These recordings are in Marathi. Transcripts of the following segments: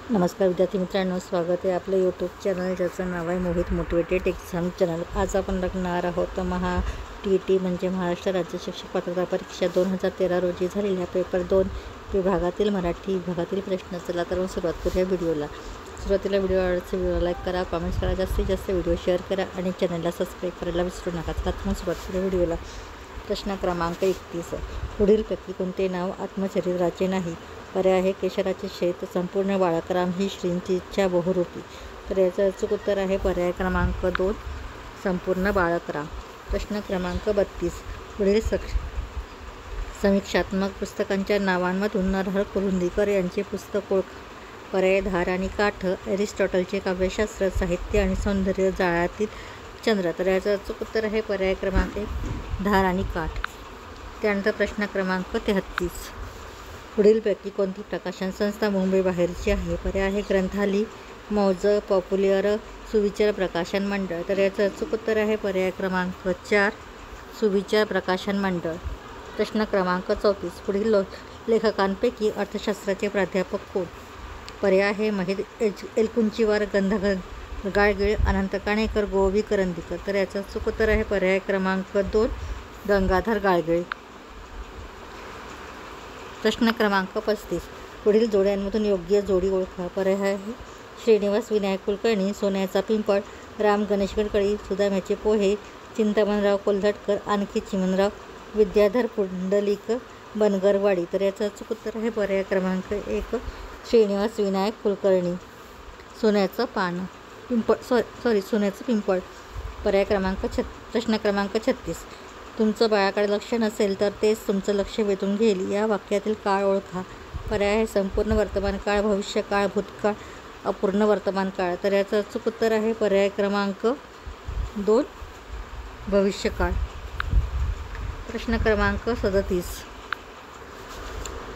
नमस्कार विद्यार्थी मित्रांनो, स्वागत आहे आपलं यूट्यूब चॅनल ज्याचं नाव आहे मोहित मोटिवेटेड एक्झाम चॅनल। आज आपण बघणार आहोत TET म्हणजे महाराष्ट्र राज्य शिक्षक पात्रता परीक्षा 2013 रोजी झालेल्या पेपर 2 विभागातील मराठी विभागातील प्रश्न। चला तर मग सुरुवात करूया व्हिडिओला। सुरुवातीला व्हिडिओला लाईक करा, कमेंट्स करा, जास्तीत जास्त व्हिडिओ शेअर करा आणि चॅनलला सबस्क्राईब करायला विसरू नका। चला तर मग सुरुवात करूया व्हिडिओला। प्रश्न क्रमांक 31, पुढीलपैकी कोणते नाव आत्मचरित्राचे नाही? पर्याय आहे केशराचे शेत, संपूर्ण बाळकराम ही श्रींची इच्छा बहुरूपी। तर याचं अचूक उत्तर आहे पर्याय क्रमांक 2, संपूर्ण बाळकराम। प्रश्न क्रमांक 32, पुढील समीक्षात्मक पुस्तकांच्या नावांमधून नरहर कुरुंदकर यांचे पुस्तक ओळखा। पर्याय धार आणि काठ, एरिस्टॉटलचे काव्यशास्त्र, साहित्य आणि सौंदर्य, जाळ्यातील चंद्र। तर याचं अचूक उत्तर आहे पर्याय क्रमांक 1, धार आणि काठ। त्यानंतर प्रश्न क्रमांक 33, पुढीलपैकी कोणती प्रकाशन संस्था मुंबई बाहेरची आहे? पर्याय आहे ग्रंथाली, मौज, पॉप्युलर, सुविचार प्रकाशन मंडळ। तर याचं अचूक उत्तर आहे पर्याय क्रमांक 4, सुविचार प्रकाशन मंडळ। प्रश्न क्रमांक 34, पुढील लेखकांपैकी अर्थशास्त्राचे प्राध्यापक कोण? पर्याय आहे एलकुंचीवार, गंगाधर गाडगीळ, अनंत काणेकर, गो. वी. करंदीकर। तर याचं अचूक उत्तर आहे पर्याय क्रमांक 2, गंगाधर गाडगीळ। प्रश्न क्रमांक 35, पुढील जोड्यांमधून योग्य जोडी ओळखा। पर्याय आहे श्रीनिवास विनायक कुलकर्णी, सोन्याचा पिंपळ, राम गणेश गडकरी, सुदाम्याचे पोहे, चिंतामणराव कोल्हटकर, आणखी चिमणराव, विद्याधर पुंडलिक बनगरवाडी। तर याचं अचूक उत्तर आहे पर्याय क्रमांक 1, श्रीनिवास विनायक कुलकर्णी, सोन्याचं पिंपळ। पर्याय क्रमांक प्रश्न क्रमांक 36, तुमचं बाळाकडे लक्ष नसेल तर तेच तुमचं लक्ष वेधून घेईल, या वाक्यातील काळ ओळखा। पर्याय आहे संपूर्ण वर्तमान काळ, भविष्यकाळ, भूतकाळ, अपूर्ण वर्तमान काळ। तर याचं अचूक उत्तर आहे पर्याय क्रमांक 2, भविष्यकाळ। प्रश्न क्रमांक 37,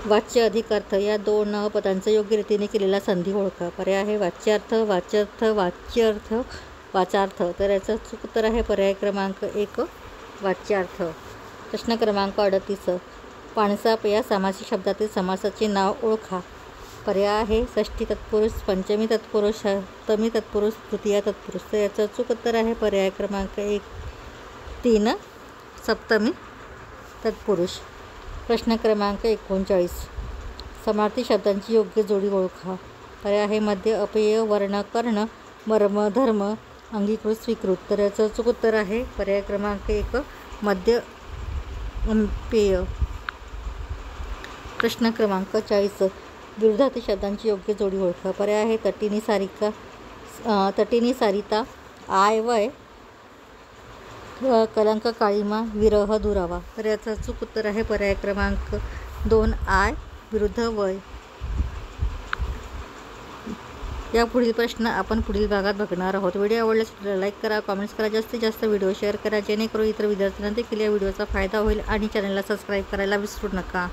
वाच्य अधिक अर्थ या 2 पदांचा योग्य रीतीने केलेला संधी ओळखा। पर्याय आहे वाच्यार्थ, वाच्यर्थ, वाच्यर्थ, वाचार्थ। तर याचं अचूक उत्तर आहे पर्याय क्रमांक 1, वाच्यार्थ। प्रश्न क्रमांक 38, पाणसाप या सामासिक शब्दातील समासाचे नाव ओळखा। पर्याय आहे षष्ठी तत्पुरुष, पंचमी तत्पुरुष, सप्तमी तत्पुरुष, तृतीया तत्पुरुष। तर याचं अचूक उत्तर आहे पर्याय क्रमांक 3, सप्तमी तत्पुरुष। प्रश्न क्रमांक 39, समार्थी शब्दांची योग्य जोडी ओळखा। पर्याय आहे मध्य, अपेय, वर्ण, कर्ण, मर्म, धर्म, अंगीकृत, स्वीकृत। तर याचं अचूक उत्तर आहे पर्याय क्रमांक 1, मध्य, अपेय। प्रश्न क्रमांक 40, विरुद्धार्थी शब्दांची योग्य जोडी ओळखा। पर्याय आहे तटिनी सारिता, आय वय, कलंक काळीमा, विरह दुरावा। तर याचं अचूक उत्तर आहे पर्याय क्रमांक 2, आय विरुद्ध वय। या पुढील प्रश्न आपण पुढील भागात बघणार आहोत। व्हिडिओ आवडल्यास लाईक करा, कमेंट्स करा, जास्तीत जास्त व्हिडिओ शेअर करा जेणेकरून इतर विद्यार्थ्यांना देखील या व्हिडिओचा फायदा होईल आणि चॅनलला सबस्क्राईब करायला विसरू नका।